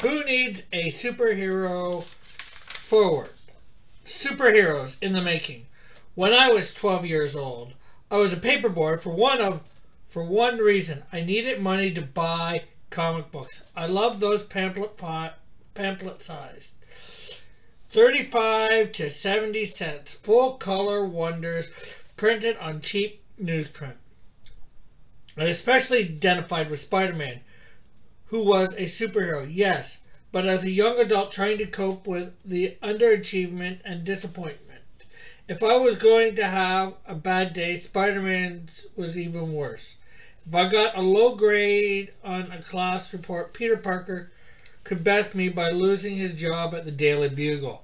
Who needs a superhero forward? Superheroes in the making. When I was 12 years old, I was a paperboy for one reason. I needed money to buy comic books. I loved those pamphlet sized. 35 to 70 cents, full color wonders printed on cheap newsprint. I especially identified with Spider-Man, who was a superhero, yes, but as a young adult trying to cope with the underachievement and disappointment. If I was going to have a bad day, Spider-Man's was even worse. If I got a low grade on a class report, Peter Parker could best me by losing his job at the Daily Bugle.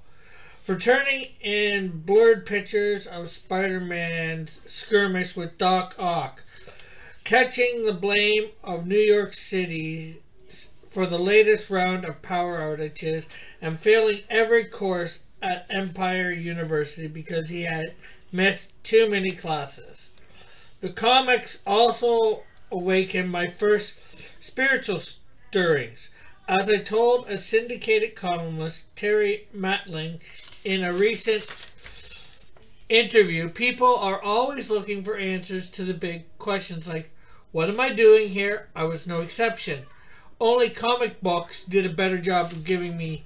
For turning in blurred pictures of Spider-Man's skirmish with Doc Ock, catching the blame of New York City for the latest round of power outages, and failing every course at Empire University because he had missed too many classes. The comics also awakened my first spiritual stirrings. As I told a syndicated columnist, Terry Matling, in a recent interview, people are always looking for answers to the big questions like, what am I doing here? I was no exception. Only comic books did a better job of giving me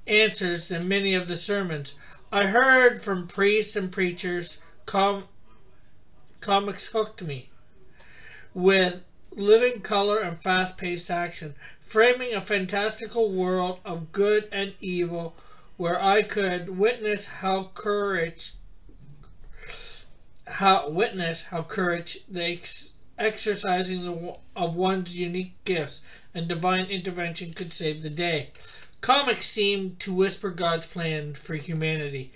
answers than many of the sermons. I heard from priests and preachers. Comics hooked me with living color and fast-paced action, framing a fantastical world of good and evil where I could witness how courage the exercising of one's unique gifts and divine intervention could save the day. Comics seemed to whisper God's plan for humanity,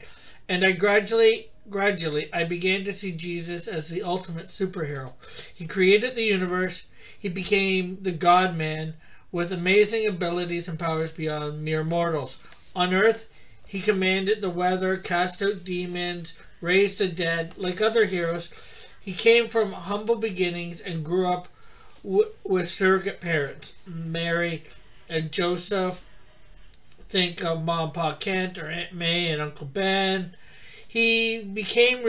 and I gradually I began to see Jesus as the ultimate superhero. He created the universe. He became the God-man with amazing abilities and powers beyond mere mortals. On Earth, he commanded the weather, cast out demons, raised the dead. Like other heroes, he came from humble beginnings and grew up with surrogate parents, Mary and Joseph. Think of Mom and Pa Kent or Aunt May and Uncle Ben. He became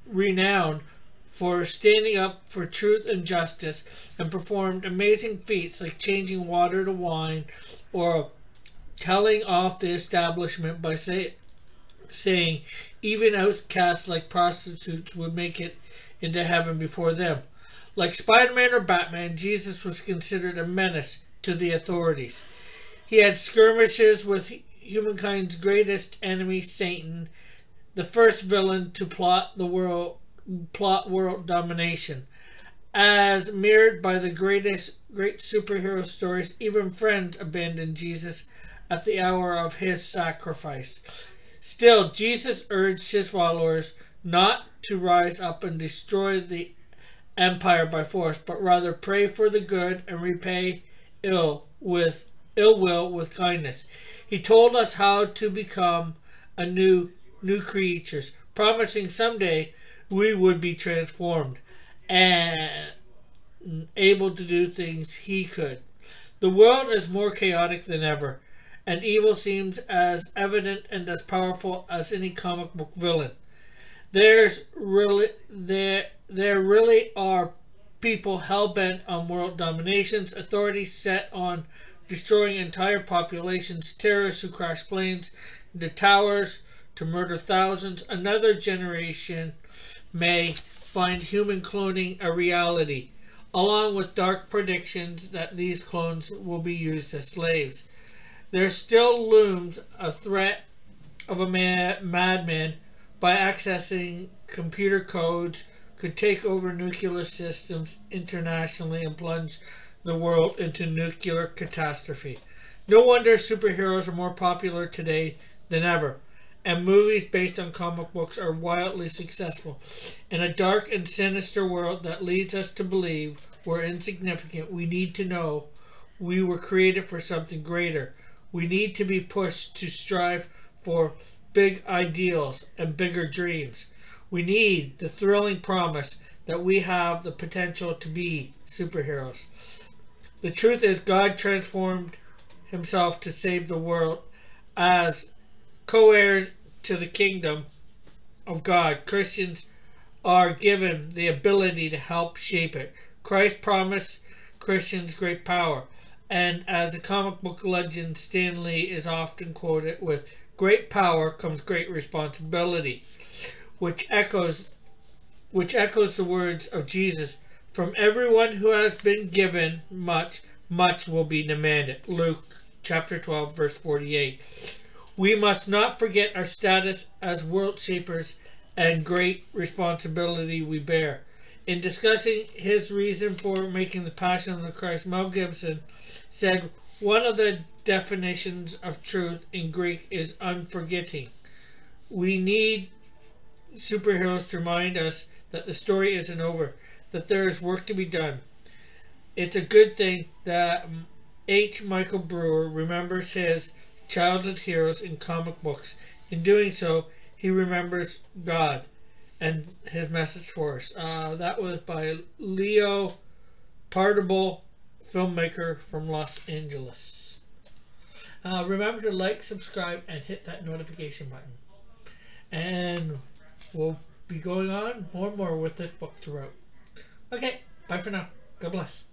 renowned for standing up for truth and justice, and performed amazing feats like changing water to wine or telling off the establishment by saying even outcasts like prostitutes would make it into heaven before them. Like Spider-Man or Batman, Jesus was considered a menace to the authorities. He had skirmishes with humankind's greatest enemy, Satan, the first villain to plot world domination. As mirrored by the great superhero stories, even friends abandoned Jesus at the hour of his sacrifice. Still, Jesus urged his followers not to rise up and destroy the empire by force, but rather pray for the good and repay ill will with kindness. He told us how to become a new creatures, promising someday we would be transformed and able to do things he could. The world is more chaotic than ever, and evil seems as evident and as powerful as any comic book villain. There really are people hell-bent on world dominations, authorities set on destroying entire populations, terrorists who crash planes into towers to murder thousands. Another generation may find human cloning a reality, along with dark predictions that these clones will be used as slaves. There still looms a threat of a madman by accessing computer codes could take over nuclear systems internationally and plunge the world into nuclear catastrophe. No wonder superheroes are more popular today than ever, and movies based on comic books are wildly successful. In a dark and sinister world that leads us to believe we're insignificant, we need to know we were created for something greater. We need to be pushed to strive for big ideals and bigger dreams. We need the thrilling promise that we have the potential to be superheroes. The truth is, God transformed himself to save the world as co-heirs to the kingdom of God. Christians are given the ability to help shape it. Christ promised Christians great power, and as a comic book legend, Stan Lee is often quoted with great power comes great responsibility, which echoes the words of Jesus, from everyone who has been given much, much will be demanded. Luke chapter 12 verse 48. We must not forget our status as world shapers and great responsibility we bear. In discussing his reason for making The Passion of the Christ, Mel Gibson said, one of the definitions of truth in Greek is unforgetting. We need superheroes to remind us that the story isn't over, that there is work to be done. It's a good thing that H. Michael Brewer remembers his childhood heroes in comic books. In doing so, he remembers God and his message for us. That was by Leo Partable, filmmaker from Los Angeles. Remember to like, subscribe, and hit that notification button. And we'll be going on more and more with this book throughout. Okay, bye for now. God bless.